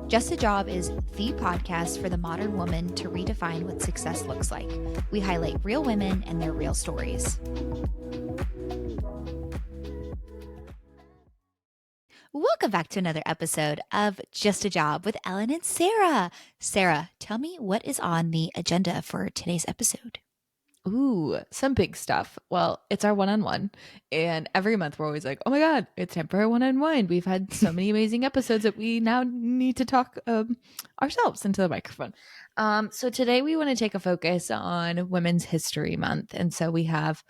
Just a Job is the podcast for the modern woman to redefine what success looks like. We highlight real women and their real stories. Welcome back to another episode of Just a Job with Ellen and Sarah. Sarah, tell me what is on the agenda for today's episode. Ooh, some big stuff. Well, it's our one-on-one. And every month we're always like, oh my God, it's time for our one-on-one. We've had so many amazing episodes that we now need to talk ourselves into the microphone. So today we want to take a focus on Women's History Month. And so we have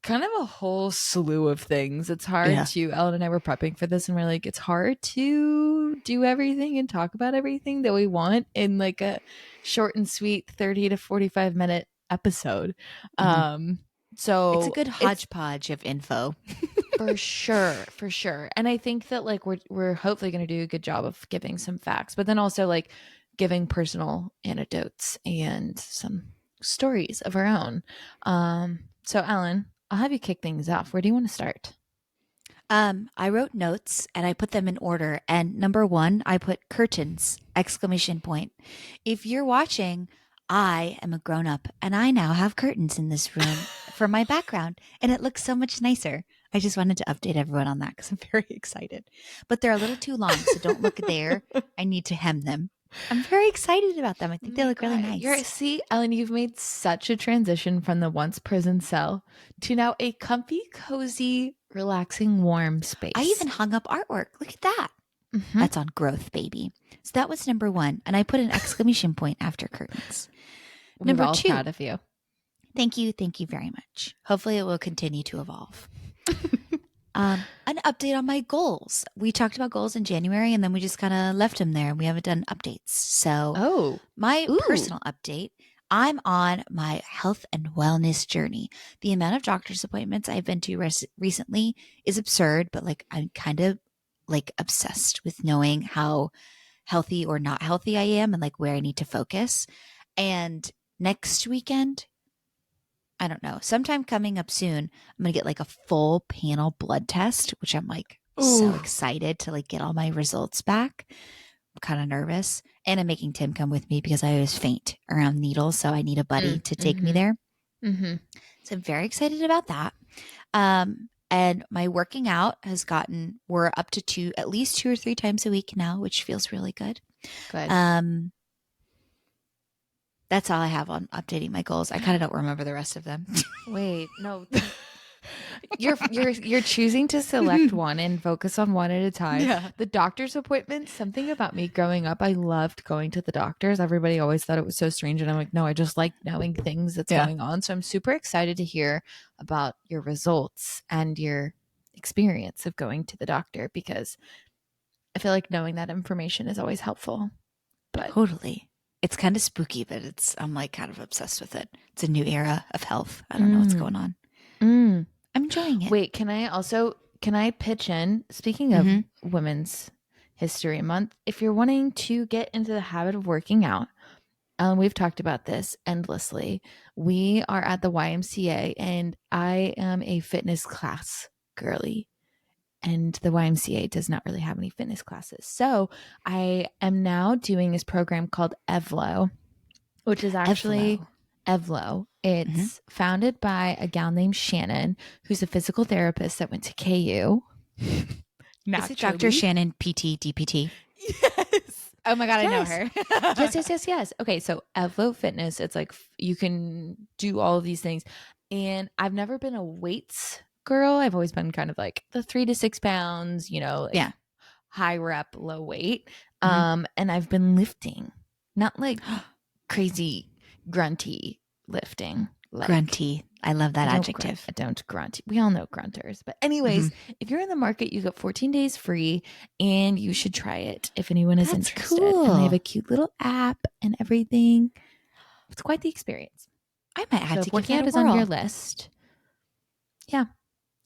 kind of a whole slew of things. It's hard to, Ellen and I were prepping for this and we're like, it's hard to do everything and talk about everything that we want in like a short and sweet 30 to 45 minute episode. So it's a good hodgepodge of info. for sure. And I think that like we're hopefully going to do a good job of giving some facts, but then also like giving personal anecdotes and some stories of our own. So Ellen, I'll have you kick things off. Where do you want to start? I wrote notes and I put them in order. And number one, I put curtains, ! If you're watching, I am a grown up and I now have curtains in this room for my background and it looks so much nicer. I just wanted to update everyone on that because I'm very excited. But they're a little too long, so don't look there. I need to hem them. I'm very excited about them. I think they look really nice. See, Ellen, you've made such a transition from the once prison cell to now a comfy, cozy, relaxing, warm space. I even hung up artwork. Look at that. Mm-hmm. That's on growth, baby. So that was number one. And I put an ! After curtains. Number two. Proud of you. Thank you. Thank you very much. Hopefully it will continue to evolve. An update on my goals. We talked about goals in January and then we just kind of left them there and we haven't done updates. So my personal update, I'm on my health and wellness journey. The amount of doctor's appointments I've been to recently is absurd, but like I'm kind of like obsessed with knowing how healthy or not healthy I am and like where I need to focus. And next weekend, I don't know, sometime coming up soon, I'm going to get like a full panel blood test, which I'm like so excited to like get all my results back. I'm kind of nervous. And I'm making Tim come with me because I always faint around needles. So I need a buddy to take me there. Mm-hmm. So I'm very excited about that. And my working out has we're up to at least 2 or 3 times a week now, which feels really good. Good. That's all I have on updating my goals. I kind of don't remember the rest of them. Wait, no. You're choosing to select one and focus on one at a time. Yeah. The doctor's appointments, something about me growing up, I loved going to the doctors. Everybody always thought it was so strange. And I'm like, no, I just like knowing things that's going on. So I'm super excited to hear about your results and your experience of going to the doctor because I feel like knowing that information is always helpful. But totally. It's kind of spooky, but I'm like kind of obsessed with it. It's a new era of health. I don't know what's going on. I'm enjoying it. Wait, can I pitch in, speaking of Women's History Month, if you're wanting to get into the habit of working out, we've talked about this endlessly. We are at the YMCA and I am a fitness class girly. And the YMCA does not really have any fitness classes. So I am now doing this program called EVLO, which is actually EVLO. It's founded by a gal named Shannon, who's a physical therapist that went to KU. Is it Dr. Shannon, PT, DPT? Yes. Oh my God, I know her. Yes. Okay, so EVLO Fitness, it's like you can do all of these things. And I've never been a weights girl. I've always been kind of like the 3 to 6 pounds, like high rep, low weight. And I've been lifting, not like crazy grunty lifting. Like, grunty. I love that adjective. I don't grunt. We all know grunters. But anyways, if you're in the market, you get 14 days free and you should try it if anyone is interested. Cool. And they have a cute little app and everything. It's quite the experience. I might have to working out is on your list. Yeah.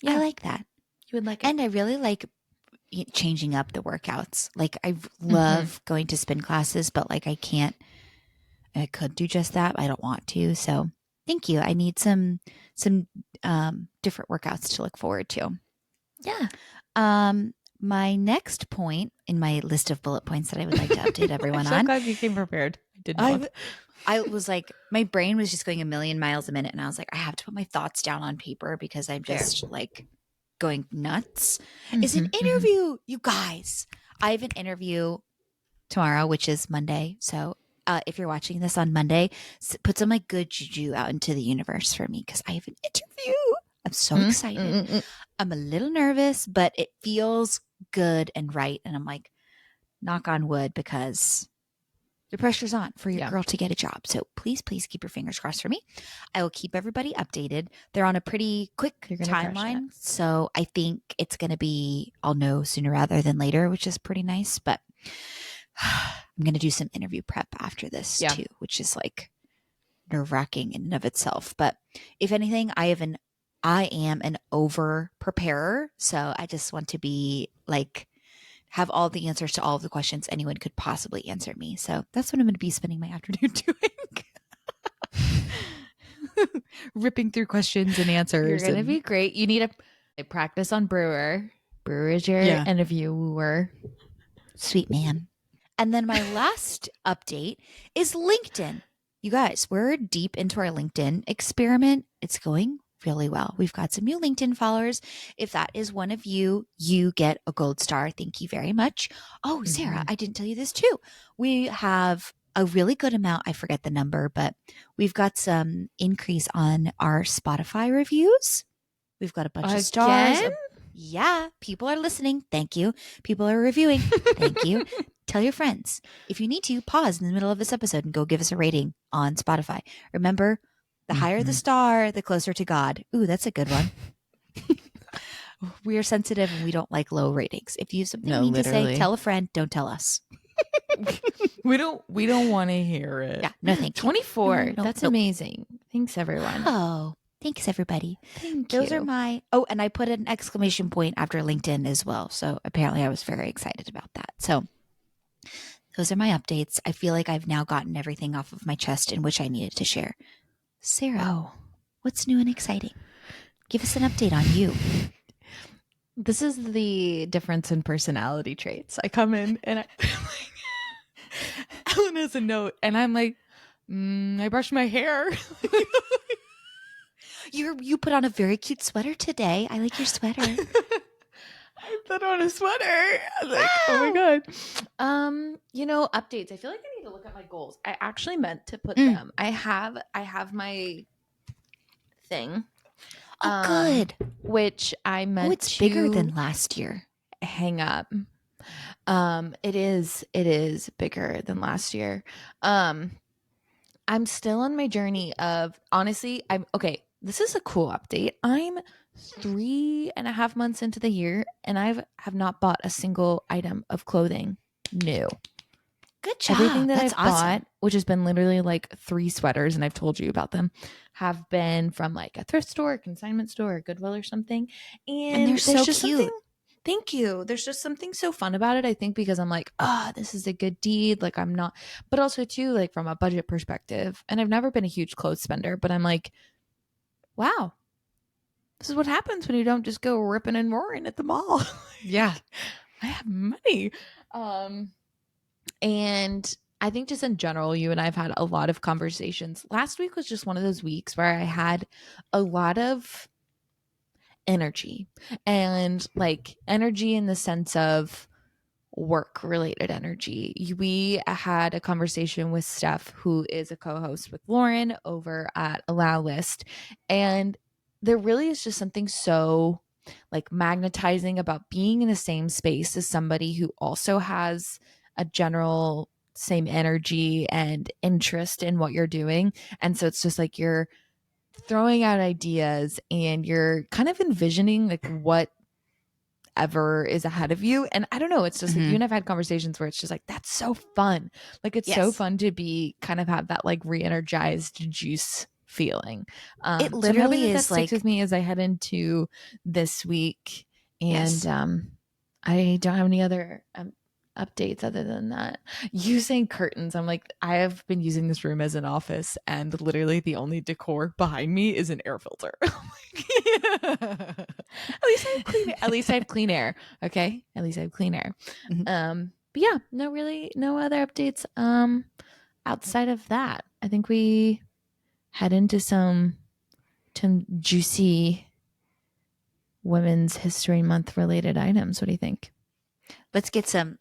I like that. You would like it. And I really like changing up the workouts. Like I love going to spin classes, but like I could do just that. I don't want to. So thank you. I need some different workouts to look forward to. Yeah. My next point in my list of bullet points that I would like to update everyone I'm so on, glad you came prepared. I did not. I was like, my brain was just going a million miles a minute. And I was like, I have to put my thoughts down on paper because I'm Fair. just like going nuts. Is an Mm-hmm, mm-hmm. interview, you guys. I have an interview tomorrow, which is Monday. So if you're watching this on Monday, put some like good juju out into the universe for me because I have an interview. I'm so excited. Mm-hmm. I'm a little nervous, but it feels good and right. And I'm like, knock on wood, because the pressure's on for your Yeah. girl to get a job. So please, please keep your fingers crossed for me. I will keep everybody updated. They're on a pretty quick You're gonna crush timeline. it. So I think it's going to be, I'll know sooner rather than later, which is pretty nice. But I'm going to do some interview prep after this too, which is like nerve wracking in and of itself. But if anything, I am an over preparer. So I just want to be like, have all the answers to all of the questions anyone could possibly answer me. So that's what I'm going to be spending my afternoon doing. Ripping through questions and answers. You're gonna be great. You need a practice on Brewer. Brewer is your interviewer. Sweet man. And then my last update is LinkedIn. You guys, we're deep into our LinkedIn experiment. It's going really well. We've got some new LinkedIn followers. If that is one of you, you get a gold star. Thank you very much. Oh, Sarah, I didn't tell you this too. We have a really good amount. I forget the number, but we've got some increase on our Spotify reviews. We've got a bunch of stars. Yeah, people are listening. Thank you. People are reviewing. Thank you. Tell your friends. If you need to, pause in the middle of this episode and go give us a rating on Spotify. Remember, the higher the star, the closer to God. Ooh, that's a good one. We are sensitive and we don't like low ratings. If you have something you need to say, tell a friend. Don't tell us. We don't want to hear it. Yeah, no thank you. 24. That's amazing. Thanks, everyone. Oh, thanks, everybody. Thank Those you. are my... Oh, and I put an exclamation point after LinkedIn as well. So apparently I was very excited about that. So those are my updates. I feel like I've now gotten everything off of my chest in which I needed to share. Sarah, what's new and exciting? Give us an update on you. This is the difference in personality traits. I come in and Ellen has a note and I'm like, I brushed my hair. You put on a very cute sweater today. I like your sweater. I put on a sweater. I was like, oh my God. Updates. I feel like I need to look at my goals. I actually meant to put them. I have my thing. Oh, good. Which I meant it's bigger than last year. Hang up. It is bigger than last year. I'm still on my journey of, honestly, this is a cool update. I'm 3.5 months into the year and I have not bought a single item of clothing new. Good job. Everything that That's I've bought, which has been literally like 3 sweaters, and I've told you about them, have been from like a thrift store, a consignment store, a Goodwill or something. And they're so just cute. Thank you. There's just something so fun about it, I think, because I'm like, this is a good deed. Like I'm not, but also too, like from a budget perspective. And I've never been a huge clothes spender, but I'm like, wow, this is what happens when you don't just go ripping and roaring at the mall. Yeah. I have money. And I think just in general, you and I have had a lot of conversations. Last week was just one of those weeks where I had a lot of energy, and like energy in the sense of work related energy. We had a conversation with Steph, who is a co-host with Lauren over at Allow List. And there really is just something so like magnetizing about being in the same space as somebody who also has a general same energy and interest in what you're doing. And so it's just like you're throwing out ideas and you're kind of envisioning like whatever is ahead of you. And I don't know, it's just like you and I've had conversations where it's just like, that's so fun. Like it's so fun to be kind of have that like re-energized juice feeling. It literally is that sticks with me as I head into this week. And I don't have any other updates other than that. You saying curtains, I'm like, I have been using this room as an office, and literally the only decor behind me is an air filter. At least I have clean air. At least I have clean air. Okay. At least I have clean air. Mhm. But yeah, no other updates. Outside of that, I think we head into some juicy Women's History Month related items. What do you think? Let's get some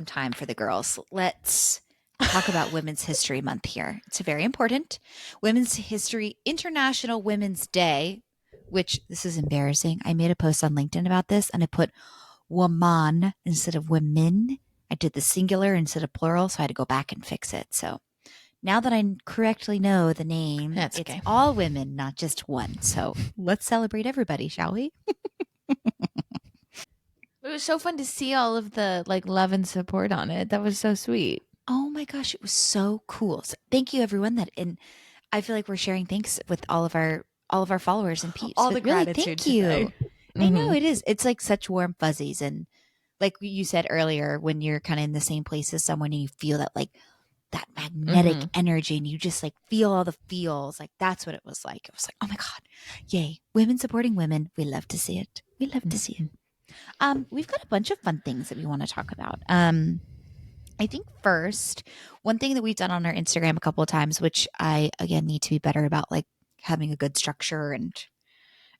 time for the girls. Let's talk about Women's History Month here. It's very important. Women's History International Women's Day, which this is embarrassing. I made a post on LinkedIn about this and I put woman instead of women. I did the singular instead of plural, so I had to go back and fix it. So now that I correctly know the name, That's it's okay. all women, not just one. So let's celebrate everybody, shall we? It was so fun to see all of the like love and support on it. That was so sweet. Oh my gosh, it was so cool. So thank you everyone that in I feel like we're sharing thanks with all of our followers and peeps. All But the really gratitude thank you. today. I know Mm-hmm. it is. It's like such warm fuzzies and like you said earlier when you're kind of in the same place as someone and you feel that like that magnetic Mm-hmm. energy and you just like feel all the feels. Like that's what it was like. It was like, "Oh my god. Yay. Women supporting women. We love to see it. We love to see it." We've got a bunch of fun things that we want to talk about. I think first, one thing that we've done on our Instagram a couple of times, which I again need to be better about, like having a good structure and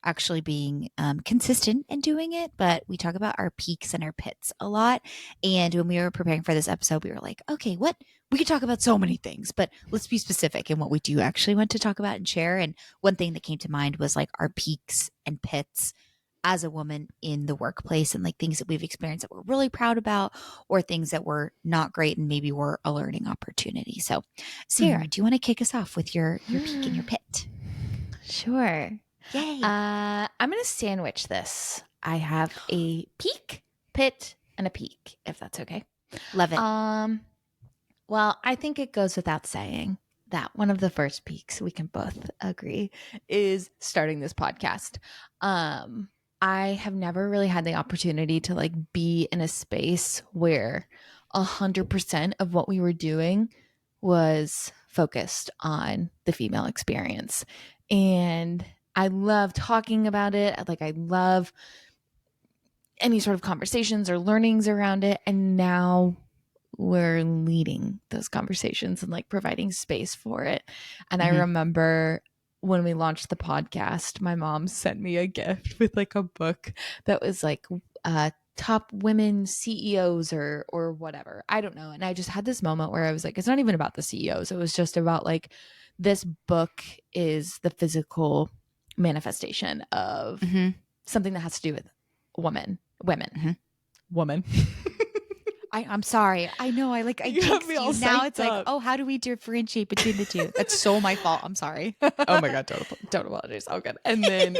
actually being consistent in doing it. But we talk about our peaks and our pits a lot. And when we were preparing for this episode, we were like, okay, what we could talk about so many things, but let's be specific in what we do actually want to talk about and share. And one thing that came to mind was like our peaks and pits as a woman in the workplace and like things that we've experienced that we're really proud about or things that were not great and maybe were a learning opportunity. So, Sarah, Mm-hmm. do you want to kick us off with your peak and your pit? Sure. Yay. I'm gonna sandwich this. I have a peak, pit, and a peak, if that's okay. Love it. Um, well, I think it goes without saying that one of the first peaks we can both agree is starting this podcast. Um, I have never really had the opportunity to like be in a space where 100% of what we were doing was focused on the female experience. And I love talking about it. Like I love any sort of conversations or learnings around it. And now we're leading those conversations and like providing space for it. And I Mhm. remember when we launched the podcast, my mom sent me a gift with like a book that was like top women CEOs or whatever. I don't know. And I just had this moment where I was like, it's not even about the CEOs. It was just about like this book is the physical manifestation of Mhm. something that has to do with women, Mhm. woman. I'm sorry. I know. I You have jinxed me you. all Now psyched it's like, up. oh, how do we differentiate between the two? That's so my fault. I'm sorry. Oh my god, don't apologize. All good. And then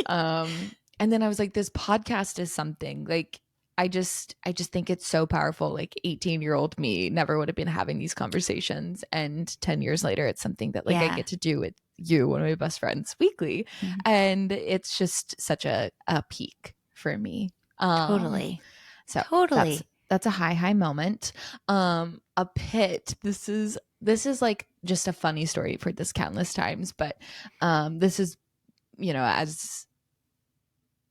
I was like, this podcast is something like I just think it's so powerful. Like 18-year-old me never would have been having these conversations. And 10 years later, it's something that like I Yeah. get to do with you, one of my best friends, weekly. Mhm. And it's just such a peak for me. Totally. So that's Totally. that's a high moment. A pit. This is like just a funny story. You've heard this countless times, but this is,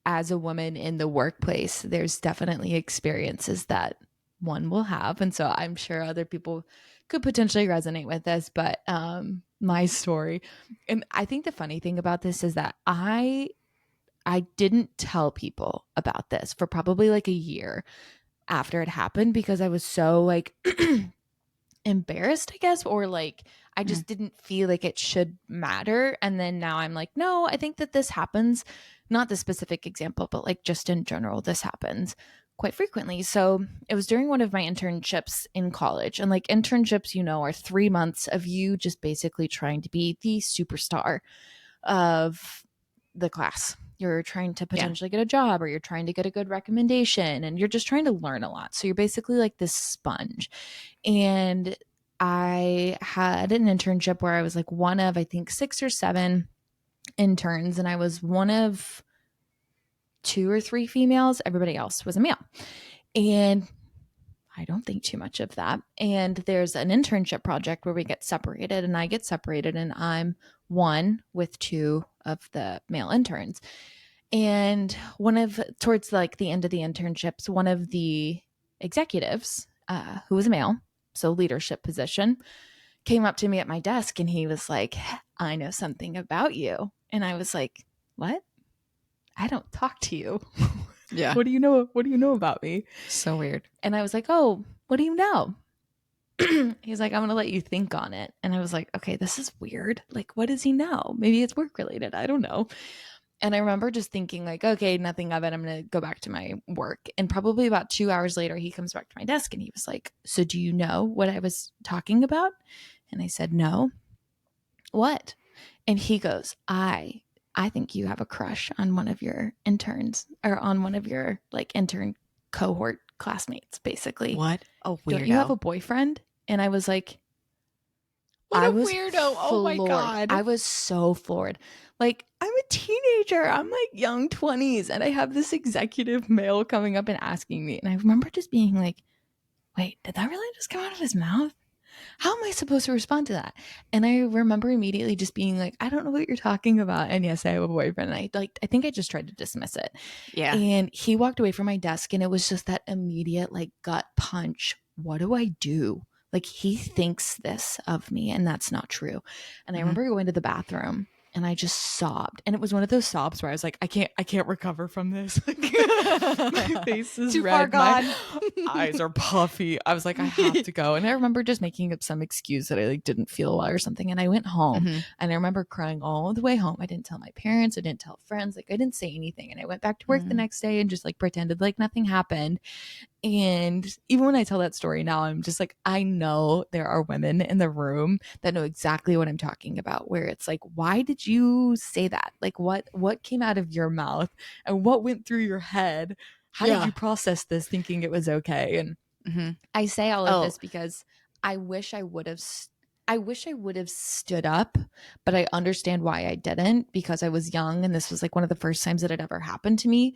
as a woman in the workplace, there's definitely experiences that one will have, and so I'm sure other people could potentially resonate with this. But my story, and I think the funny thing about this is that I didn't tell people about this for probably like a year after it happened because I was so like embarrassed, I guess, or like I Mhm. just didn't feel like it should matter. And then now I'm like, no, I think that this happens, not the specific example, but like just in general, this happens quite frequently. So it was during one of my internships in college. And like internships, are 3 months of you just basically trying to be the superstar of the class. You're trying to Yeah. potentially get a job or you're trying to get a good recommendation and you're just trying to learn a lot. So you're basically like this sponge. And I had an internship where I was like one of, I think, 6 or 7 interns, and I was one of 2 or 3 females. Everybody else was a male. And I don't think too much of that. And there's an internship project where we get separated, and I get separated, and I'm one with two of the male interns. And towards like the end of the internships, one of the executives, who was a male, so leadership position, came up to me at my desk and he was like, I know something about you. And I was like, what? I don't talk to you. Yeah. What do you know? What do you know about me? So weird. And I was like, oh, what do you know? He's like, I'm going to let you think on it. And I was like, okay, this is weird. Like, what does he know? Maybe it's work related. I don't know. And I remember just thinking like, okay, nothing of it. I'm going to go back to my work. And probably about 2 hours later, he comes back to my desk and he was like, so do you know what I was talking about? And I said, no. What? And he goes, I think you have a crush on one of your interns, or on one of your like intern cohort classmates, basically. What a weirdo. Don't you have a boyfriend? And I was like, What I a was weirdo. Oh my floored. God. I was so floored. Like, I'm a teenager. I'm like young 20s. And I have this executive male coming up and asking me. And I remember just being like, wait, did that really just come out of his mouth? How am I supposed to respond to that? And I remember immediately just being like, I don't know what you're talking about. And yes, I have a boyfriend. And I think I just tried to dismiss it. Yeah. And he walked away from my desk and it was just that immediate like gut punch. What do I do? Like, he thinks this of me and that's not true. And I remember going to the bathroom and I just sobbed. And it was one of those sobs where I was like, I can't recover from this. My face is Too red. far gone. My eyes are puffy. I was like, I have to go. And I remember just making up some excuse that I like didn't feel well or something. And I went home and I remember crying all the way home. I didn't tell my parents. I didn't tell friends. Like, I didn't say anything. And I went back to work the next day and just like pretended like nothing happened. And even when I tell that story now, I'm just like, I know there are women in the room that know exactly what I'm talking about, where it's like, why did you say that? Like, what came out of your mouth and what went through your head? How did you process this thinking it was okay? And I say all of this because I wish I would have stood up, but I understand why I didn't, because I was young and this was like one of the first times that it ever happened to me.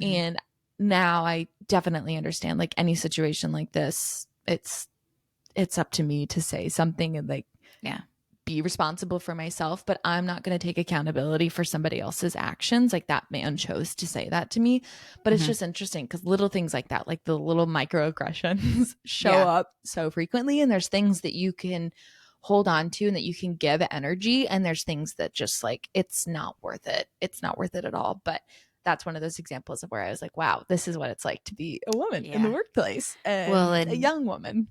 And now I definitely understand, like, any situation like this, it's up to me to say something and like be responsible for myself, but I'm not going to take accountability for somebody else's actions. Like, that man chose to say that to me. But it's just interesting because little things like that, like the little microaggressions show up so frequently, and there's things that you can hold on to and that you can give energy, and there's things that just like, it's not worth it at all. But that's one of those examples of where I was like, wow, this is what it's like to be a woman in the workplace, and a young woman.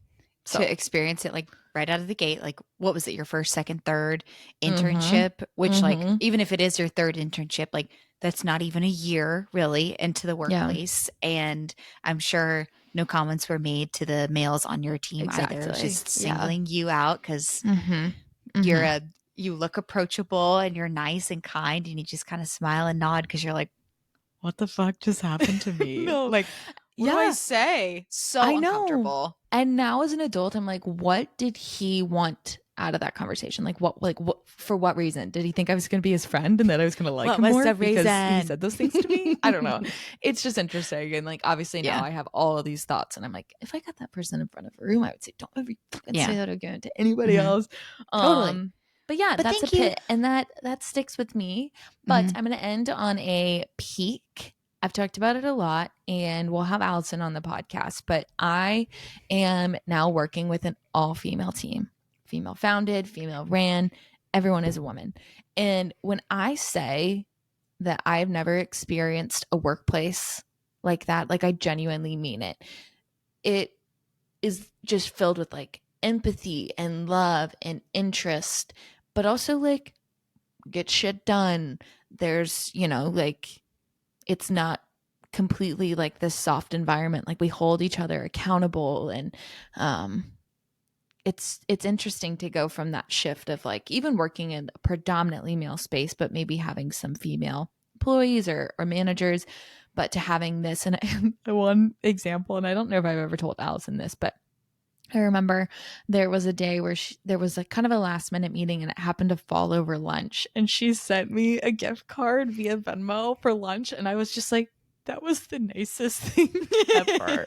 To experience it like right out of the gate. Like, what was it, your first, second, third internship? Which like, even if it is your third internship, like, that's not even a year really into the workplace. And I'm sure no comments were made to the males on your team either. It was just singling you out because you look approachable and you're nice and kind, and you just kind of smile and nod because you're like, what the fuck just happened to me? Like, what do I say? So uncomfortable. And now as an adult, I'm like, what did he want out of that conversation? Like, what for what reason? Did he think I was going to be his friend and that I was going to like him more because he said those things to me? I don't know. It's just interesting. And like, obviously now I have all of these thoughts, and I'm like, if I got that person in front of a room, I would say, don't ever fucking say that again to anybody else. Totally. But yeah, But that's a pit, and that sticks with me. But I'm going to end on a peak. I've talked about it a lot, and we'll have Allison on the podcast, but I am now working with an all-female team. Female founded, female ran, everyone is a woman. And when I say that I've never experienced a workplace like that, like, I genuinely mean it. It is just filled with like empathy and love and interest, but also like, get shit done. There's, like, it's not completely like this soft environment. Like, we hold each other accountable, and it's interesting to go from that shift of like, even working in a predominantly male space, but maybe having some female employees or managers, but to having this. And one example, and I don't know if I've ever told Allison this, but I remember there was a day where there was a kind of a last minute meeting, and it happened to fall over lunch, and she sent me a gift card via Venmo for lunch. And I was just like, that was the nicest thing ever.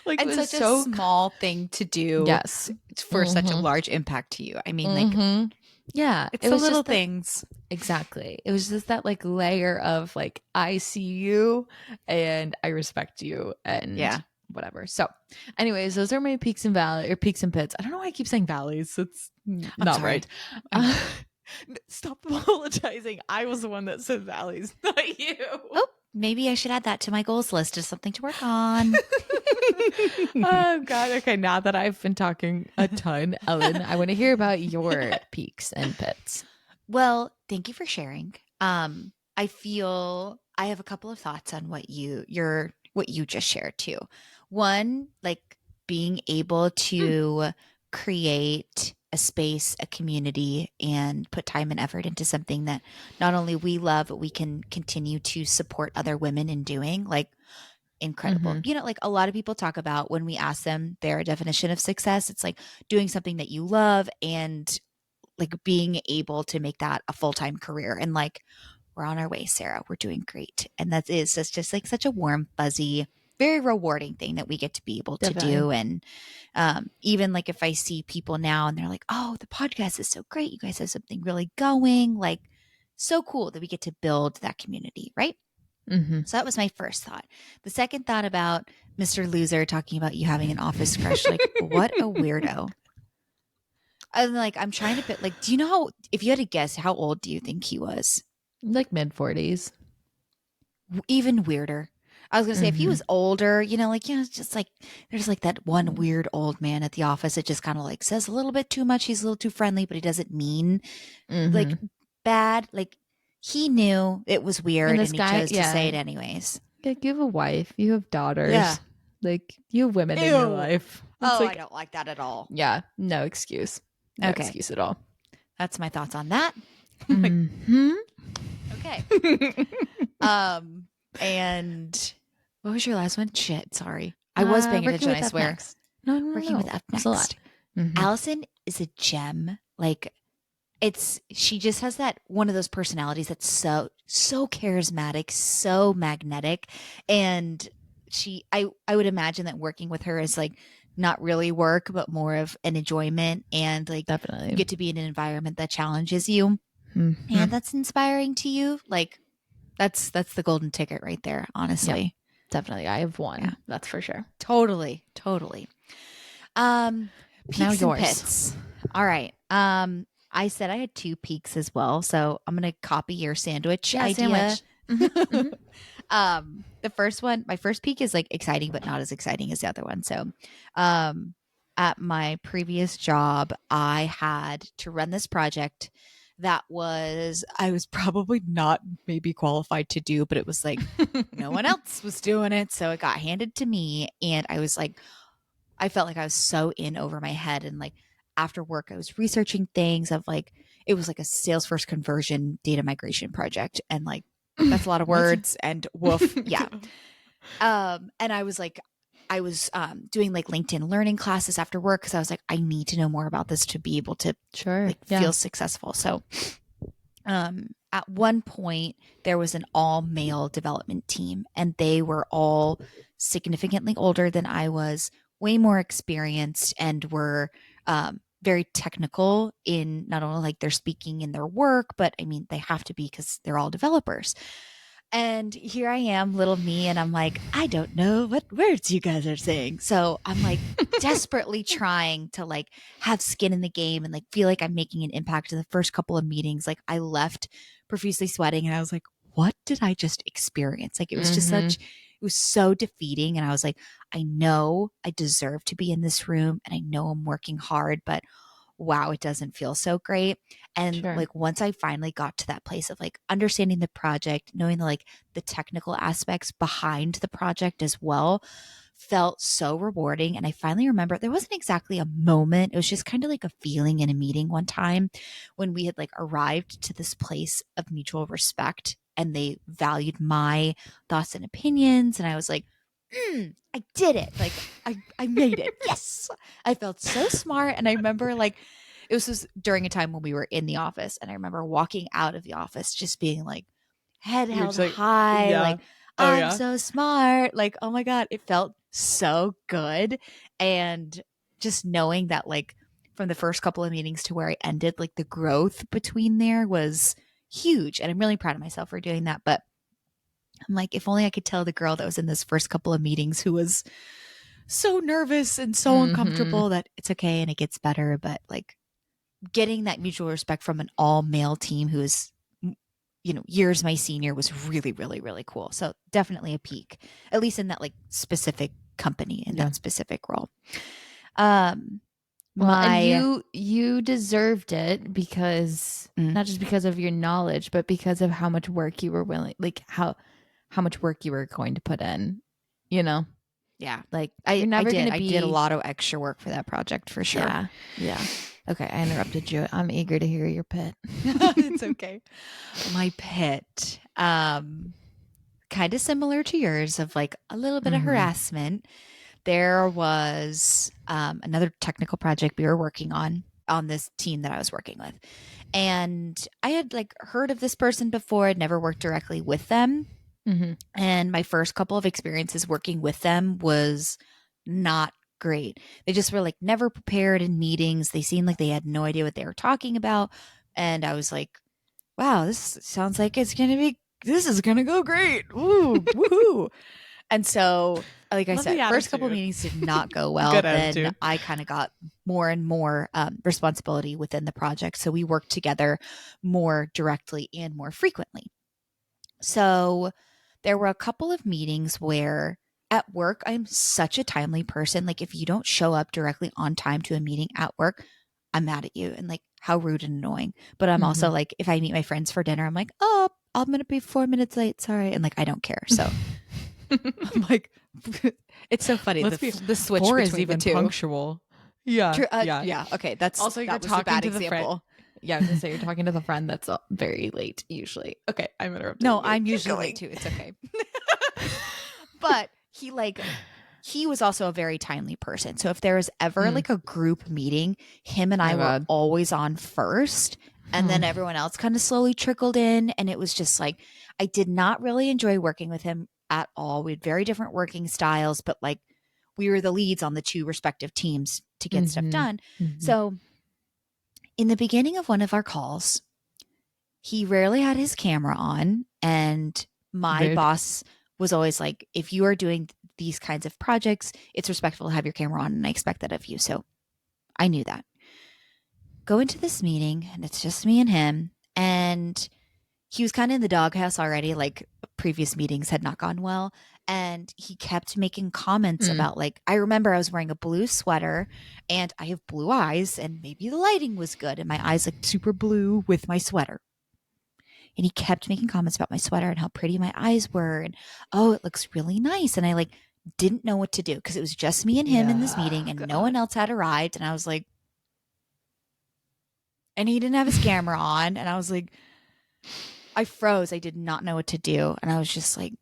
Like, it And was such a so small thing to do yes. for such a Mhm. large impact to you. I mean, like, Mhm. Yeah, it's it the was little just that things. exactly. It was just that, like, layer of, like, I see you and I respect you and Yeah, whatever. So, anyways, those are my peaks and valley or peaks and pits. I don't know why I keep saying valleys. It's I'm not sorry. right. Uh, stop apologizing. I was the one that said valleys, not you. Oh, maybe I should add that to my goals list as something to work on. Oh God. Okay. Now that I've been talking a ton, Ellen, I want to hear about your peaks and pits. Well, thank you for sharing. I feel I have a couple of thoughts on what you just shared too. One, like being able Mm, to create a space, a community, and put time and effort into something that not only we love, but we can continue to support other women in doing. Like incredible. mm-hmm. Like a lot of people talk about when we ask them their definition of success, it's like doing something that you love and like being able to make that a full-time career. And like we're on our way, Sarah. We're doing great. And that's just like such a warm, fuzzy, very rewarding thing that we get to be able to Definitely. do. And even like if I see people now and they're like, oh, the podcast is so great. You guys have something really going. Like so cool that we get to build that community, right? Mm-hmm. So that was my first thought. The second thought about Mr. Loser talking about you having an office crush, like what a weirdo. And like I'm trying to fit like, do you know how if you had to guess, how old do you think he was? Like mid 40s. Even weirder. I was gonna say if he Mm-hmm. was older, like, it's just like there's like that one weird old man at the office that just kind of like says a little bit too much. He's a little too friendly, but he doesn't mean like Mm-hmm. bad. Like he knew it was And weird this and he guy, chose to say yeah. it anyways. Like, you have a wife, you have Yeah. daughters, like, you have women in your Ew. life. It's Oh, I like, don't like that at all. yeah, no excuse. No Okay. excuse at all. That's my thoughts on that. Like, Mm-hmm. okay. And what was your last one? Shit, sorry. I was paying Working attention, with I F swear. next. No, no, no, Working with no. Up It's a lot. Next. Mm-hmm. Allison is a gem. Like she just has that one of those personalities that's so charismatic, so magnetic. And I would imagine that working with her is like not really work, but more of an enjoyment and like you Definitely. get to be in an environment that challenges you Mm-hmm. and that's inspiring to you. Like that's the golden ticket right there, Yep. honestly. Definitely. I have Yeah. one. That's for sure. Totally, totally. Um, Now peaks and yours. pits. All right. I said I had two peaks as well, so I'm gonna copy your sandwich Yeah, idea. sandwich. Mm-hmm. Mm-hmm. The first one, my first peak is like exciting, but not as exciting as the other one. So, um, at my previous job, I had to run this project that I was probably not maybe qualified to do, but it was like no one else was doing it. So it got handed to me. And I was like, I felt like I was so in over my head. And like after work, I was researching things of like, it was like a Salesforce conversion data migration project. And like, that's a lot of What? words and woof. Yeah. And I was doing like LinkedIn learning classes after work because I was like, I need to know more about this to be able to Sure. like Yeah. feel successful. So at one point there was an all male development team and they were all significantly older than I was, way more experienced, and were very technical in not only like their speaking in their work, but I mean, they have to be because they're all developers. And here I am, little me, and I'm like, I don't know what words you guys are saying. So I'm like desperately trying to like have skin in the game and like feel like I'm making an impact in the first couple of meetings. Like I left profusely sweating and I was like, what did I just experience? Like it was just Mm-hmm. it was so defeating. And I was like, I know I deserve to be in this room and I know I'm working hard, but wow, it doesn't feel so great. And Sure. like once I finally got to that place of like understanding the project, knowing the technical aspects behind the project as well, felt so rewarding. And I finally remember there wasn't exactly a moment. It was just kind of like a feeling in a meeting one time when we had like arrived to this place of mutual respect and they valued my thoughts and opinions. And I was like, I did it. Like I made it. Yes. I felt so smart. And I remember like it was just during a time when we were in the office. And I remember walking out of the office just being like head You're held just like, high, yeah. like Oh, I'm yeah. so smart. Like, oh my God, it felt so good. And just knowing that, like, from the first couple of meetings to where I ended, like, the growth between there was huge. And I'm really proud of myself for doing that. But I'm like, if only I could tell the girl that was in this first couple of meetings who was so nervous and so Mm-hmm. uncomfortable that it's okay and it gets better. But like getting that mutual respect from an all male team who is, years my senior was really, really, really cool. So definitely a peak, at least in that like specific company in Yeah. that specific role. Um, Well, and my, you deserved it because mm, not just because of your knowledge, but because of how much work you were willing, like how much work you were going to put in, you know? yeah, Like I, you're I never going did, to I did a be lot of extra work for that project for sure. yeah. Yeah. Okay, I interrupted you. I'm eager to hear your pit. It's okay. My pit, kind of similar to yours of like a little bit of Mhm. harassment. There was another technical project we were working on this team that I was working with. And I had like heard of this person before. I'd never worked directly with them. Mhm. And my first couple of experiences working with them was not great. They just were like never prepared in meetings. They seemed like they had no idea what they were talking about. And I was like, wow, this sounds like this is going to go great. Ooh, woohoo. And so, like I Love said, the first couple attitude. meetings did not go well. Good Then attitude. I kind of got more and more responsibility within the project. So we worked together more directly and more frequently. So there were a couple of meetings where at work, I'm such a timely person. Like, if you don't show up directly on time to a meeting at work, I'm mad at you and like how rude and annoying. But I'm also Mhm. like, if I meet my friends for dinner, I'm like, oh, I'm going to be 4 minutes late. Sorry. And like, I don't care. So I'm like, it's so funny Let's be the switch 4 is between the even two. punctual. Yeah. True, Yeah. yeah. Okay, Also, you're that was a talking bad to the friend. example. Yeah, I was gonna say you're talking to the friend that's very late usually. Okay, I'm No, interrupting you. I'm Keep usually late going. too. It's okay. But he was also a very timely person. So if there was ever Mm. like a group meeting, him and I Oh were God. always on first, and Hmm. then everyone else kind of slowly trickled in. And it was just like I did not really enjoy working with him at all. We had very different working styles, but like we were the leads on the two respective teams to get stuff Mm-hmm. done. Mm-hmm. So in the beginning of one of our calls, he rarely had his camera on, and my Rude. boss was always like, if you are doing these kinds of projects, it's respectful to have your camera on, and I expect that of you. So I knew that. Go into this meeting, and it's just me and him, and he was kind of in the doghouse already. Like previous meetings had not gone well, and he kept making comments Mm. about like, I remember I was wearing a blue sweater and I have blue eyes, and maybe the lighting was good and my eyes like super blue with my sweater. And he kept making comments about my sweater and how pretty my eyes were, and oh, it looks really nice. And I like didn't know what to do because it was just me and him in this Yeah. meeting and no one God. else had arrived. And I was like, and he didn't have his camera on. And I was like, I froze. I did not know what to do. And I was just like,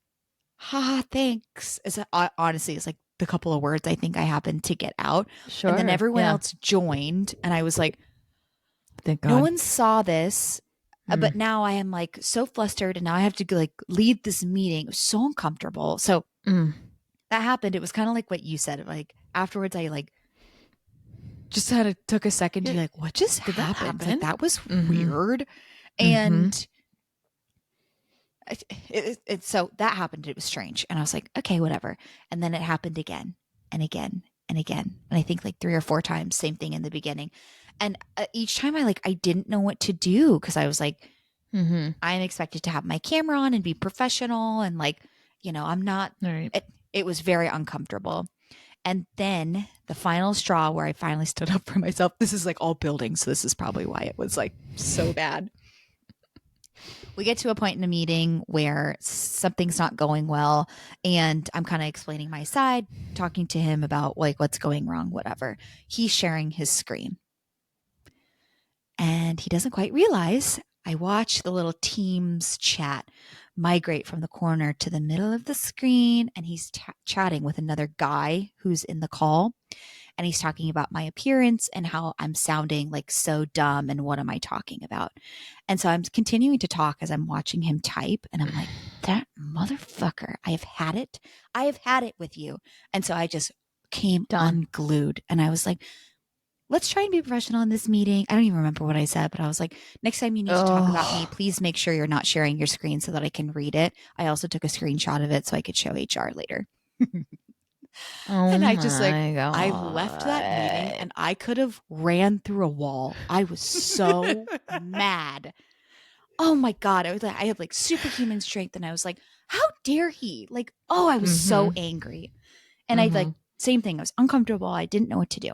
ha, thanks. Honestly, it's like the couple of words I think I happened to get out. And then Sure. everyone Yeah. else joined. And I was like, Thank no God. one saw this. Mm. But now I am like so flustered and now I have to like lead this meeting. It was so uncomfortable. So Mm. that happened. It was kind of like what you said. Like afterwards, I like just kind of took a second to Yeah. be like, what just Did that happened? Like happen? that was Mm-hmm. weird. Mm-hmm. And so that happened. It was strange. And I was like, okay, whatever. And then it happened again and again and again. And I think like 3 or 4 times, same thing in the beginning. And each time I didn't know what to do because I was like, Mm-hmm. I'm expected to have my camera on and be professional. And like, I'm not, All right. it was very uncomfortable. And then the final straw where I finally stood up for myself, this is like all building. So this is probably why it was like so bad. We get to a point in a meeting where something's not going well. And I'm kind of explaining my side, talking to him about like what's going wrong, whatever. He's sharing his screen. And he doesn't quite realize I watch the little Teams chat migrate from the corner to the middle of the screen, and he's chatting with another guy who's in the call. and he's talking about my appearance and how I'm sounding like so dumb and what am I talking about. And so I'm continuing to talk as I'm watching him type, and I'm like, that motherfucker, I have had it. I have had it with you. And so I just came Done. unglued, and I was like, let's try and be professional in this meeting. I don't even remember what I said, but I was like, next time you need to talk about me, Oh. please make sure you're not sharing your screen so that I can read it. I also took a screenshot of it so I could show HR later. Oh And I just like, my I left that meeting and I could have ran through a wall. I was so god. mad. Oh my God. I was like, I had like superhuman strength, and I was like, how dare he? Like, oh, I was so Mhm. angry. And I like, Mhm. same thing. I was uncomfortable. I didn't know what to do.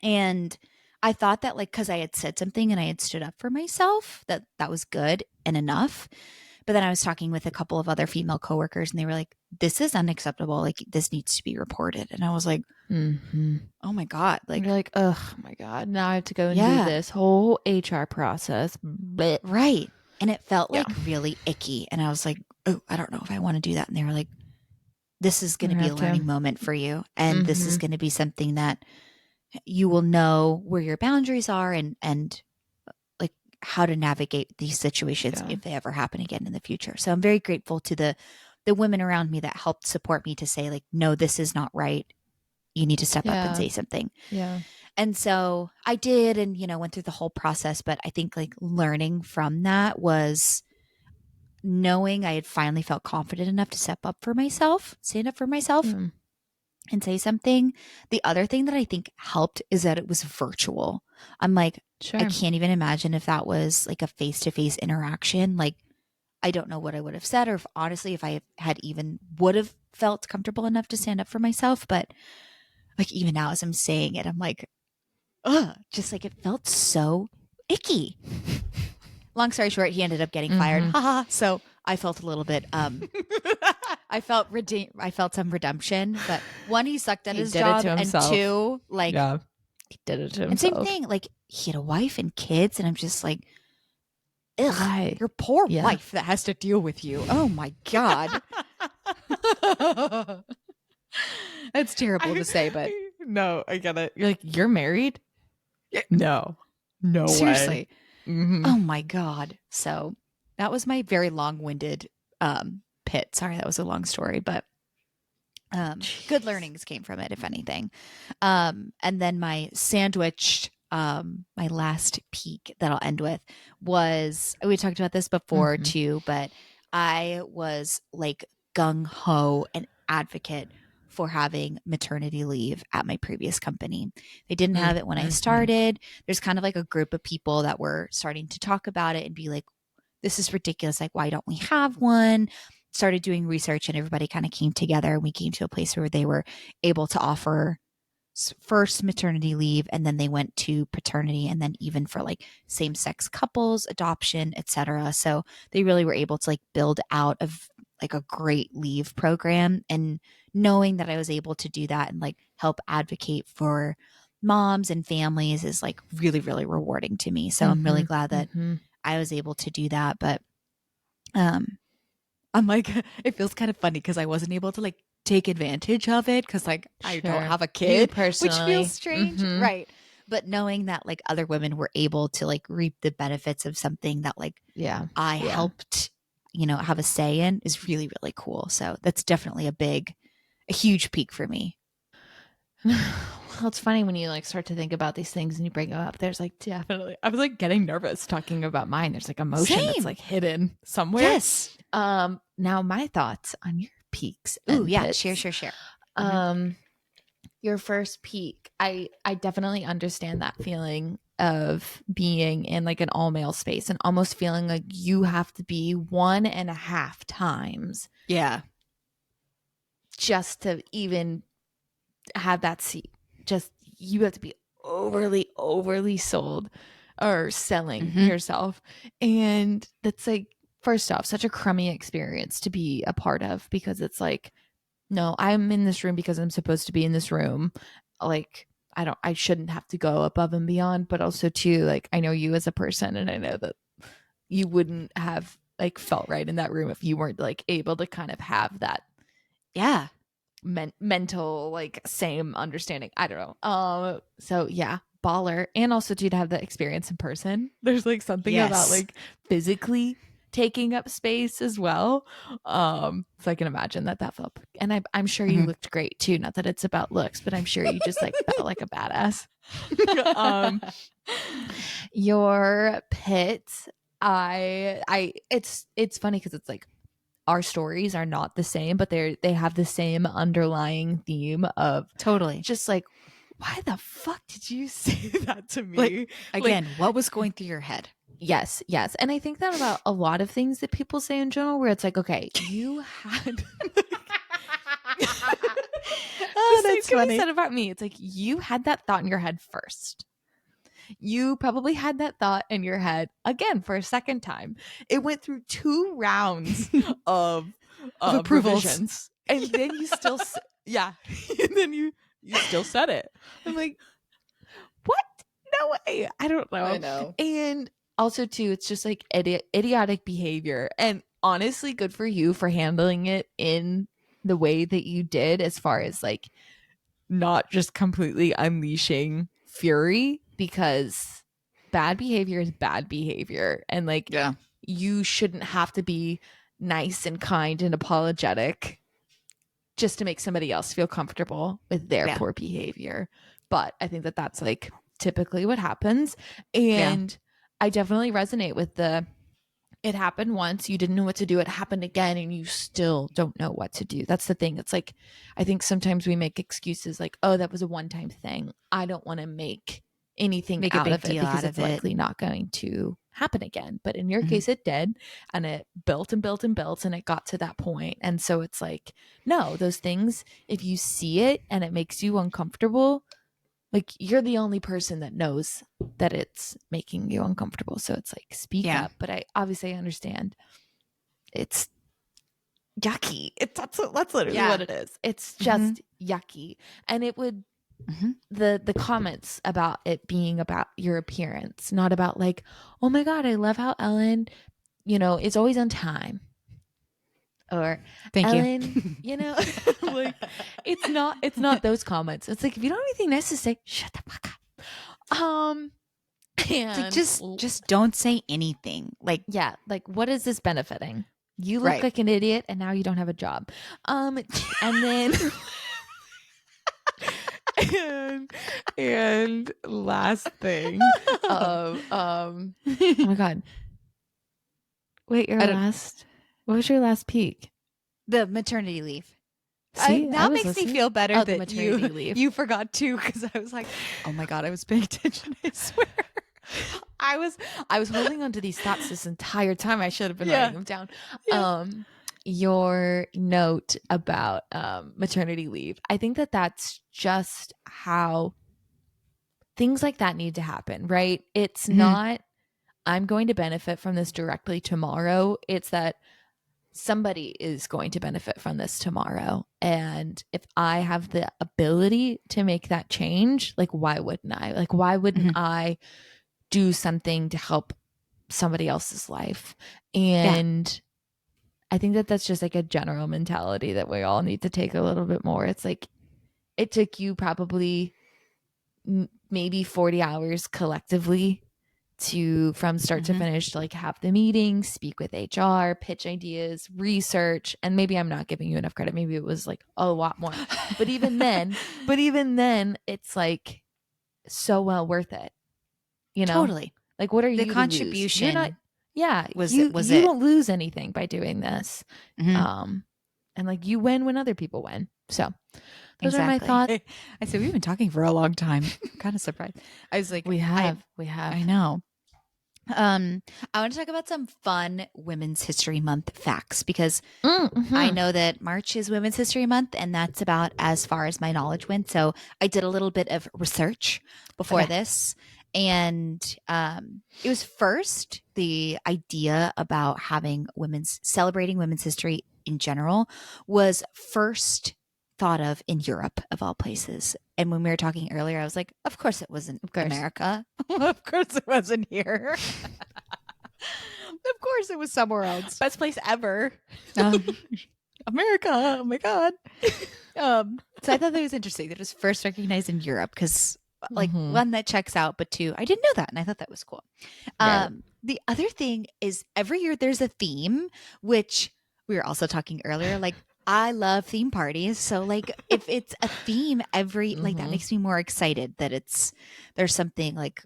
And I thought that like because I had said something and I had stood up for myself, that that was good and enough. But then I was talking with a couple of other female coworkers, and they were like, this is unacceptable. Like, this needs to be reported. And I was like, Mhm. oh my God. You're Like, like, oh my god, now I have to go and do yeah, this whole HR process. Blech. right. And it felt Yeah, like really icky. And I was like, oh, I don't know if I want to do that. And they were like, this is going you to be a have to. learning moment for you. And this is Mhm. going to be something that you will know where your boundaries are, and like how to navigate these situations Yeah. if they ever happen again in the future. So I'm very grateful to the women around me that helped support me to say like, no, this is not right. You need to step up and Yeah. say something. Yeah. And so I did, and went through the whole process. But I think like learning from that was knowing I had finally felt confident enough to step up for myself, stand up for myself, Yeah. and say something. The other thing that I think helped is that it was virtual. I'm like, I Sure. can't even imagine if that was like a face to face interaction. Like, I don't know what I would have said, or if honestly, if I had even would have felt comfortable enough to stand up for myself. But like, even now as I'm saying it, I'm like, ugh, just like it felt so icky. Long story short, he ended up getting fired. Mhm. Haha. So I felt a little bit I felt some redemption, but one, he sucked at He his did it job, to and himself. two, like, Yeah. He did it to and same himself. thing, like he had a wife and kids, and I'm just like, ugh, Why? your poor Yeah. wife that has to deal with you. Oh my God. It's terrible to say, but No, I get it. You're like, you're married? No. No way. seriously. Mhm. Oh my God. So that was my very long-winded pit. Sorry, that was a long story, but good Jeez. learnings came from it, if anything. And then my sandwich, my last peak that I'll end with was, we talked about this before Mhm. too, but I was like gung ho an advocate for having maternity leave at my previous company. They didn't have it when I Mhm. started. There's kind of like a group of people that were starting to talk about it and be like, this is ridiculous. Like, why don't we have one? Started doing research, and everybody kind of came together, and we came to a place where they were able to offer first maternity leave, and then they went to paternity, and then even for like same-sex couples, adoption, etc. So they really were able to like build out of like a great leave program. And knowing that I was able to do that and like help advocate for moms and families is like really, really rewarding to me. So I'm really Mhm. glad that Mhm. I was able to do that. But um I'm like, it feels kind of funny because I wasn't able to like take advantage of it because like I don't Sure. have a You kid, which feels personally. strange. Mhm. Right. But knowing that like other women were able to like reap the benefits of something that like Yeah. I Yeah. helped, have a say in is really, really cool. So that's definitely a huge peak for me. Well, it's funny when you like start to think about these things and you bring them up. There's like definitely, I was like getting nervous talking about mine. There's like emotion that's Same. like hidden somewhere. Yes. Now my thoughts on your peaks Ooh, and yeah. Share, pits. share, share. Hmm. Um, your first peak, I definitely understand that feeling of being in like an all male space and almost feeling like you have to be 1.5 times Yeah. just to even have that seat. Just you have to be overly sold or selling Hmm. yourself. And that's like, first off, such a crummy experience to be a part of because it's like, no, I'm in this room because I'm supposed to be in this room. Like, I shouldn't have to go above and beyond, but also too, like, I know you as a person and I know that you wouldn't have like felt right in that room if you weren't like able to kind of have that Yeah. mental, like same understanding. I don't know. So yeah, baller. And also to have the experience in person. There's like something about Yes. like physically taking up space as well. So I can imagine that felt, and I'm sure you Mhm. looked great too. Not that it's about looks, but I'm sure you just like felt like a badass. Your pit, it's funny because it's like our stories are not the same, but they have the same underlying theme of Totally. just like, why the fuck did you say that to me? Like, again, what was going through your head? Yes. And I think that about a lot of things that people say in general, where it's like, okay, you had Oh, the same that's can be funny. said about me. It's like you had that thought in your head first. You probably had that thought in your head again for a second time. It went through 2 rounds of approvals. revisions, and then you still, yeah, and then you still said it. I'm like, what? No way. I don't know. I know. And also, too, it's just like idiotic behavior. And honestly, good for you for handling it in the way that you did, as far as like not just completely unleashing fury, because bad behavior is bad behavior. And like, Yeah. you shouldn't have to be nice and kind and apologetic just to make somebody else feel comfortable with their poor behavior. But I think that that's like typically what happens. And I definitely resonate with it happened once, you didn't know what to do, it happened again, and you still don't know what to do. That's the thing. It's like, I think sometimes we make excuses like, oh, that was a one-time thing, I don't want to make anything Make a out big of it deal because out it's of it. likely not going to happen again. But in your Mhm. case, it did, and it built and built and built, and it got to that point. And so it's like, no, those things, if you see it and it makes you uncomfortable, like, you're the only person that knows that it's making you uncomfortable. So it's like, speak up. But I obviously understand it's yucky. That's literally what it is. It's just yucky. And it would, the comments about it being about your appearance, not about like, oh my God, I love how Ellen, is always on time. Or Thank Ellen, you. like, it's not those comments. It's like, if you don't have anything nice to say, shut the fuck up. And Like, just don't say anything. Like, yeah, like, what is this benefiting? You look Right. like an idiot and now you don't have a job. And then and last thing of oh my God. Wait, what was your last peak? the maternity leave. See, That makes me feel better the that maternity leave. you forgot too, because I was like, oh my God, I was paying attention, I swear. I was holding on to these thoughts this entire time. I should have been writing them down. Your note about maternity leave. I think that that's just how things like that need to happen, right? It's not, I'm going to benefit from this directly tomorrow. It's that somebody is going to benefit from this tomorrow. And if I have the ability to make that change, like, why wouldn't I? Like, why wouldn't I do something to help somebody else's life? And I think that that's just like a general mentality that we all need to take a little bit more. It's like, it took you probably maybe 40 hours collectively from start to finish to like have the meeting, speak with HR, pitch ideas, research. And maybe I'm not giving you enough credit. Maybe it was like a lot more. But even then, it's like so well worth it. Totally. Like, what are The you contribution to lose? You're not, yeah, was you it. won't lose anything by doing this. And like, you win when other people win. So those are my thoughts. I said, we've been talking for a long time. I'm kind of surprised. I was like, We have. I know. I want to talk about some fun Women's History Month facts, because I know that March is Women's History Month, and that's about as far as my knowledge went. So I did a little bit of research before this, and it was first, the idea about celebrating women's history in general was first thought of in Europe, of all places. And when we were talking earlier, I was like, of course it wasn't America. Of course it wasn't here. Of course it was somewhere else. Best place ever. America. Oh my God. So I thought that was interesting. That it was first recognized in Europe because, like, Mm-hmm. one, that checks out, but two, I didn't know that, and I thought that was cool. Right. The other thing is every year there's a theme, which we were also talking earlier. Like, I love theme parties, so like if it's a theme every like that Mm-hmm. makes me more excited that there's something like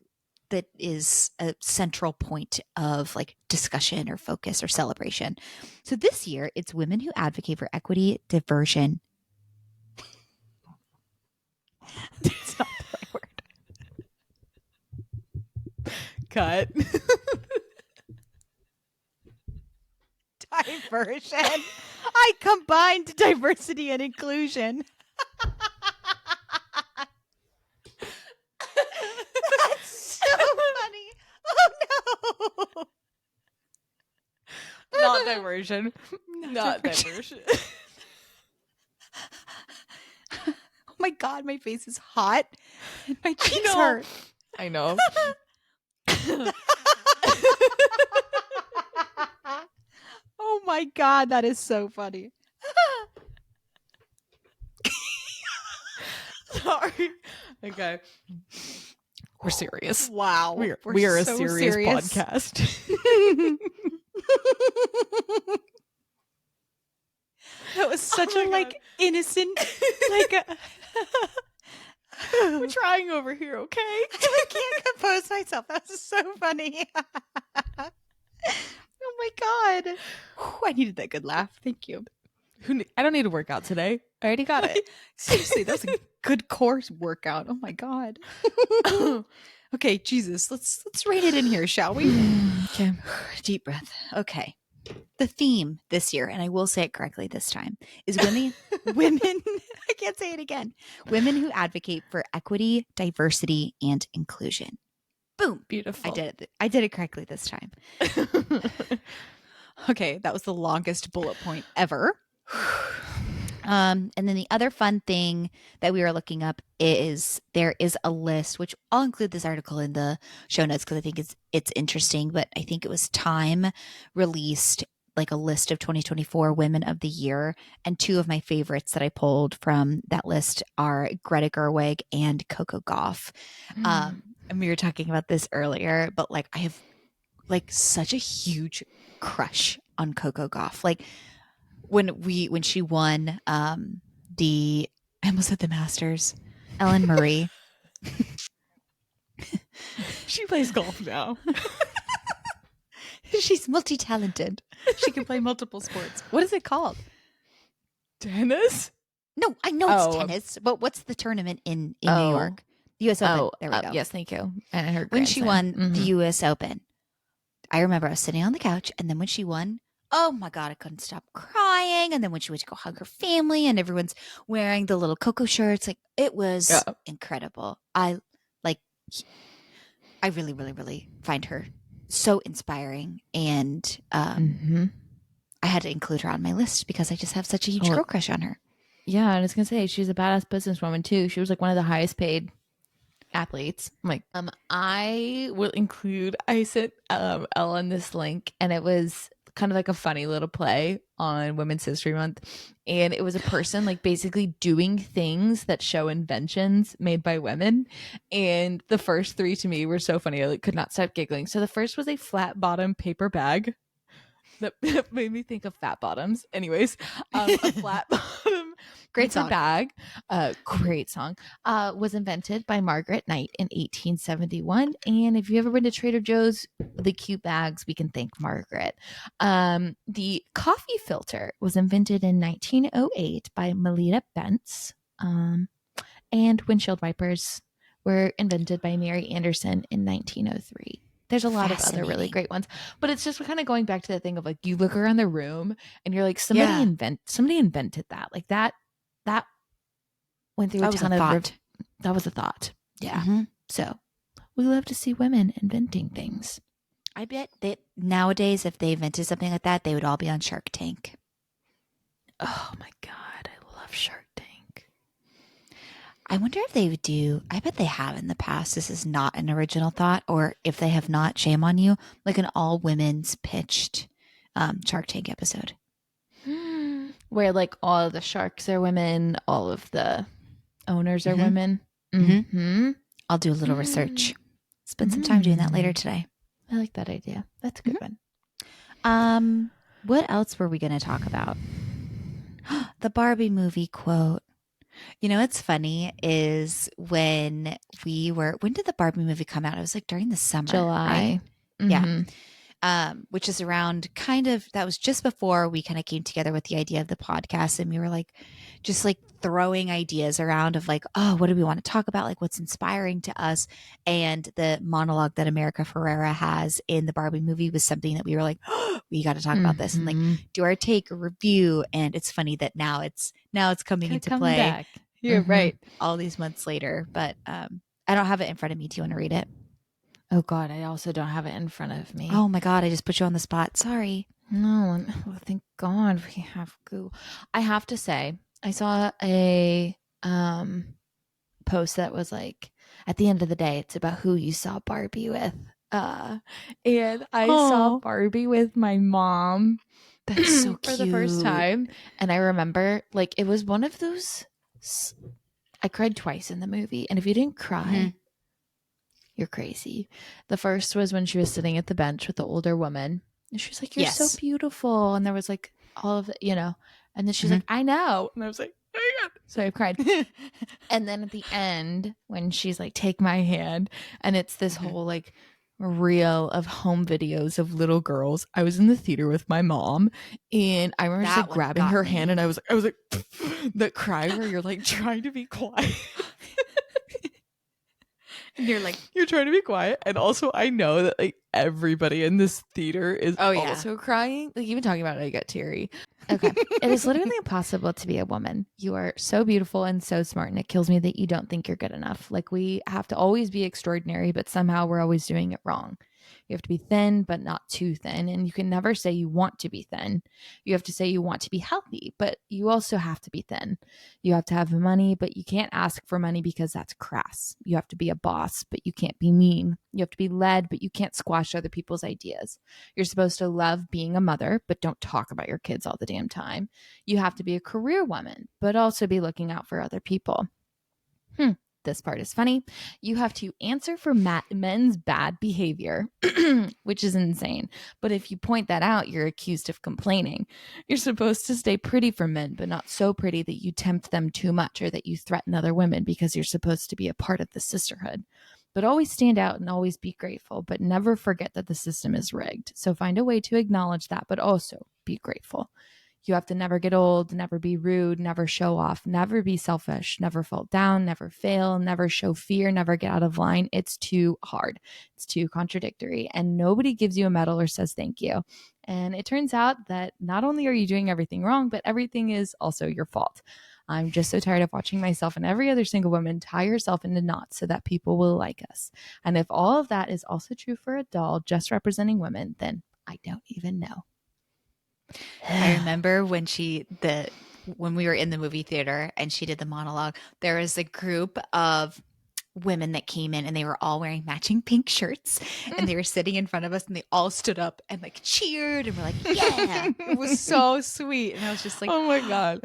that is a central point of like discussion or focus or celebration. So this year it's women who advocate for equity, diversion. It's not the right word. Cut. Diversion. I combined diversity and inclusion. That's so funny. Oh no. Not diversion. Not Diversion. diversion. Oh my God, my face is hot and my cheeks know. hurt. I know. Oh my God, that is so funny. Sorry. Okay. We're serious. Wow. We are a so serious podcast. That was such Oh a my like God. innocent like We're trying over here, okay? I can't compose myself. That was so funny. Oh my God. Whew, I needed that good laugh. Thank you. I don't need to work out today. I already got it. Seriously, that was a good course workout. Oh my God. Okay, Jesus. Let's rein it in here, shall we? Okay. Deep breath. Okay. The theme this year, and I will say it correctly this time, is women I can't say it again. Women who advocate for equity, diversity, and inclusion. Boom. Beautiful. I did it. I did it correctly this time. Okay, that was the longest bullet point ever. And then the other fun thing that we were looking up is there is a list, which I'll include this article in the show notes because I think it's interesting. But I think it was Time released like a list of 2024 Women of the Year, and two of my favorites that I pulled from that list are Greta Gerwig and Coco Gauff. And we were talking about this earlier, but like I have like such a huge crush on Coco Gauff. Like when she won the I almost said the Masters, Ellen Marie. She plays golf now. She's multi-talented. She can play multiple sports. What is it called? Tennis? No, I know it's Oh. tennis, but what's the tournament in Oh. New York? The US Open. Oh, There we go. yes, thank you. And her When she won grandson. the US Open, I remember I was sitting on the couch, and then when she won, oh my God, I couldn't stop crying. And then when she went to go hug her family and everyone's wearing the little Coco shirts, like it was Yeah. incredible. I really, really, really find her so inspiring. And I had to include her on my list because I just have such a huge girl crush on her. Yeah, I was gonna say she's a badass businesswoman too. She was like one of the highest paid athletes. I'm like, I will include. I sent Ellen this link, and it was kind of like a funny little play on Women's History Month, and it was a person like basically doing things that show inventions made by women. And the first three to me were so funny. I like, could not stop giggling. So the first was a flat bottom paper bag. That made me think of fat bottoms. Anyways, a flat bottom Great paper song. bag, great song, was invented by Margaret Knight in 1871. And if you've ever been to Trader Joe's, the cute bags, we can thank Margaret. The coffee filter was invented in 1908 by Melita Bentz. And windshield wipers were invented by Mary Anderson in 1903. There's a lot of other really great ones, but it's just kind of going back to the thing of like you look around the room and you're like somebody invented that, like that went through a ton of that was a thought. Yeah. Mm-hmm. So we love to see women inventing things. I bet that nowadays if they invented something like that, they would all be on Shark Tank. Oh my God, I love Shark Tank. I wonder if they would do, I bet they have in the past. This is not an original thought, or if they have not, shame on you, like an all women's pitched Shark Tank episode. where like all of the sharks are women, all of the owners are Mm-hmm. women. Mm-hmm. Mm-hmm. I'll do a little research. Spend some time doing that later today. I like that idea. That's a good one. What else were we going to talk about? The Barbie movie quote. You know, what's funny is when did the Barbie movie come out? It was like during the summer, right? July. Yeah. Mm-hmm. Which is around kind of that was just before we kind of came together with the idea of the podcast. And we were like, just like throwing ideas around of like, oh, what do we want to talk about? Like what's inspiring to us. And the monologue that America Ferrera has in the Barbie movie was something that we were like, oh, we got to talk about this and like Mm-hmm. do our take, a review. And it's funny that now it's coming into Coming play back. You're right. all these months later. But I don't have it in front of me. Do you want to read it? Oh God, I also don't have it in front of me. Oh my God, I just put you on the spot. Sorry. No, oh, thank God we have Google. I have to say, I saw a post that was like, at the end of the day, it's about who you saw Barbie with. And I saw Oh, Barbie with my mom that's so for the first cute. time. And I remember like it was one of those I cried twice in the movie. And if you didn't cry, you're crazy. The first was when she was sitting at the bench with the older woman. And she was like, "You're so Yes. beautiful." And there was like all of it, you know. And then she's like, "I know." And I was like, "Oh my God." So I cried. And then at the end, when she's like, "Take my hand," and it's this whole like reel of home videos of little girls. I was in the theater with my mom, and I remember just That like one grabbing got her hand, me. and I was like, that cry where you're like trying to be quiet. And you're like, You're trying to be quiet, and also I know that like everybody in this theater is oh yeah. also crying. Like even talking about it, I get teary. Okay. It is literally impossible to be a woman. You are so beautiful and so smart, and it kills me that you don't think you're good enough. Like we have to always be extraordinary, but somehow we're always doing it wrong. You have to be thin, but not too thin. And you can never say you want to be thin. You have to say you want to be healthy, but you also have to be thin. You have to have money, but you can't ask for money because that's crass. You have to be a boss, but you can't be mean. You have to be led, but you can't squash other people's ideas. You're supposed to love being a mother, but don't talk about your kids all the damn time. You have to be a career woman, but also be looking out for other people. This part is funny. You have to answer for men's bad behavior, which is insane. But if you point that out, you're accused of complaining. You're supposed to stay pretty for men, but not so pretty that you tempt them too much or that you threaten other women because you're supposed to be a part of the sisterhood. But always stand out and always be grateful, but never forget that the system is rigged. So find a way to acknowledge that, but also be grateful. You have to never get old, never be rude, never show off, never be selfish, never fall down, never fail, never show fear, never get out of line. It's too hard. It's too contradictory. And nobody gives you a medal or says thank you. And it turns out that not only are you doing everything wrong, but everything is also your fault. I'm just so tired of watching myself and every other single woman tie herself into knots so that people will like us. And if all of that is also true for a doll just representing women, then I don't even know. I remember when we were in the movie theater and she did the monologue, there was a group of women that came in and they were all wearing matching pink shirts and they were sitting in front of us and they all stood up and like cheered and were like, yeah, it was so sweet. And I was just like, Oh my God.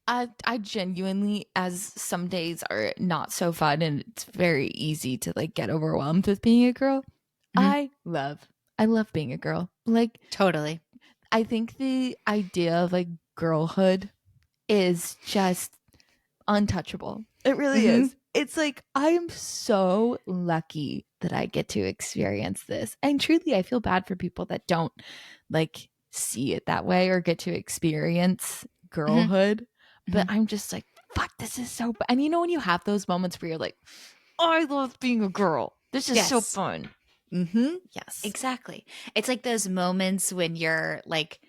I genuinely, as some days are not so fun and it's very easy to like get overwhelmed with being a girl. Mhm. I love being a girl. Like Totally. I think the idea of like girlhood is just untouchable. It really Mhm. is. It's like I'm so lucky that I get to experience this. And truly I feel bad for people that don't like see it that way or get to experience Mhm. girlhood. But Mhm. I'm just like, fuck, this is so and you know when you have those moments where you're like, oh, I love being a girl. This is so Yes. fun. Mhm. Yes. Exactly. It's like those moments when you're like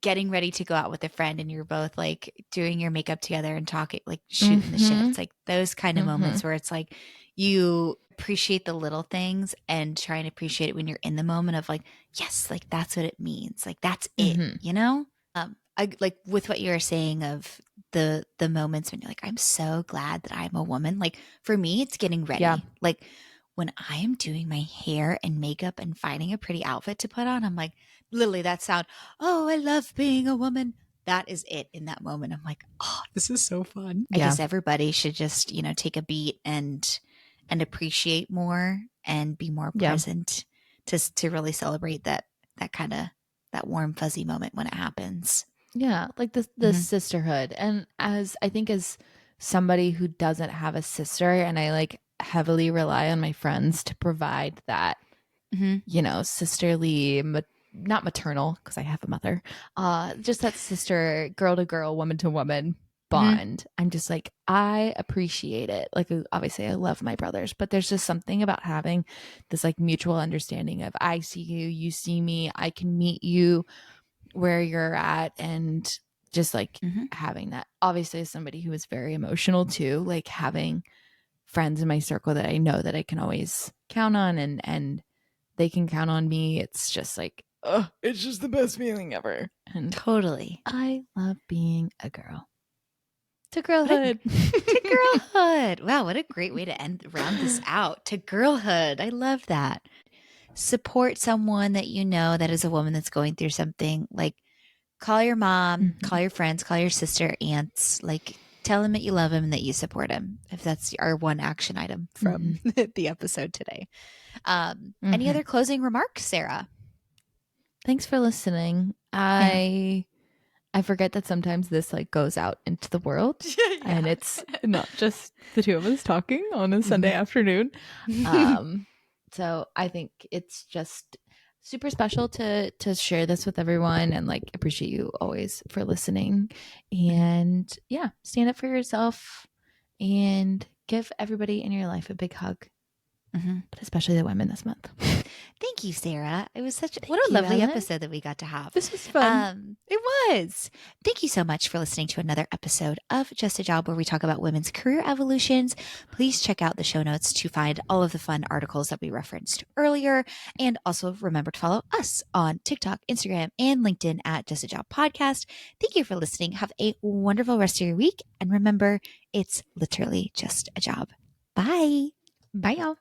getting ready to go out with a friend and you're both like doing your makeup together and talking, like shooting the shit. Mm-hmm. It's like those kind of Mm-hmm. moments where it's like you appreciate the little things and try and appreciate it when you're in the moment of like, yes, like that's what it means. Like that's it, Mm-hmm. you know? I like with what you were saying of the moments when you're like, I'm so glad that I'm a woman. Like for me, it's getting Yeah. ready. Like when I am doing my hair and makeup and finding a pretty outfit to put on, I'm like, literally that sound, oh, I love being a woman. That is it in that moment. I'm like, oh, this is so fun. I Yeah. guess everybody should just, take a beat and appreciate more and be more Yeah. present to really celebrate that kind of that warm fuzzy moment when it happens. Yeah, like the sisterhood. And as I think as somebody who doesn't have a sister, and I like heavily rely on my friends to provide that, sisterly, not maternal because I have a mother, just that sister, girl to girl, woman to woman bond. I'm just like, I appreciate it. Like, obviously I love my brothers, but there's just something about having this like mutual understanding of I see you, you see me, I can meet you where you're at, and just like having that. Obviously, as somebody who is very emotional too, like having friends in my circle that I know that I can always count on, and they can count on me. It's just like, oh, it's just the best feeling ever. And Totally. I love being a girl. To girlhood. To girlhood. Wow, what a great way to round this out. To girlhood. I love that. Support someone that you know that is a woman that's going through something. Like, call your mom, call your friends, call your sister, aunts. Like, tell them that you love him and that you support him. If that's our one action item from the episode today. Any other closing remarks, Sarah? Thanks for listening. I forget that sometimes this like goes out into the world and it's not just the two of us talking on a Sunday afternoon. So I think it's just super special to share this with everyone, and like appreciate you always for listening. And yeah, stand up for yourself and give everybody in your life a big hug. But especially the women this month. Thank you, Sarah. It was what a lovely episode that we got to have. This was fun. It was. Thank you so much for listening to another episode of Just a Job, where we talk about women's career evolutions. Please check out the show notes to find all of the fun articles that we referenced earlier. And also remember to follow us on TikTok, Instagram, and LinkedIn at Just a Job Podcast. Thank you for listening. Have a wonderful rest of your week. And remember, it's literally just a job. Bye. Bye, y'all.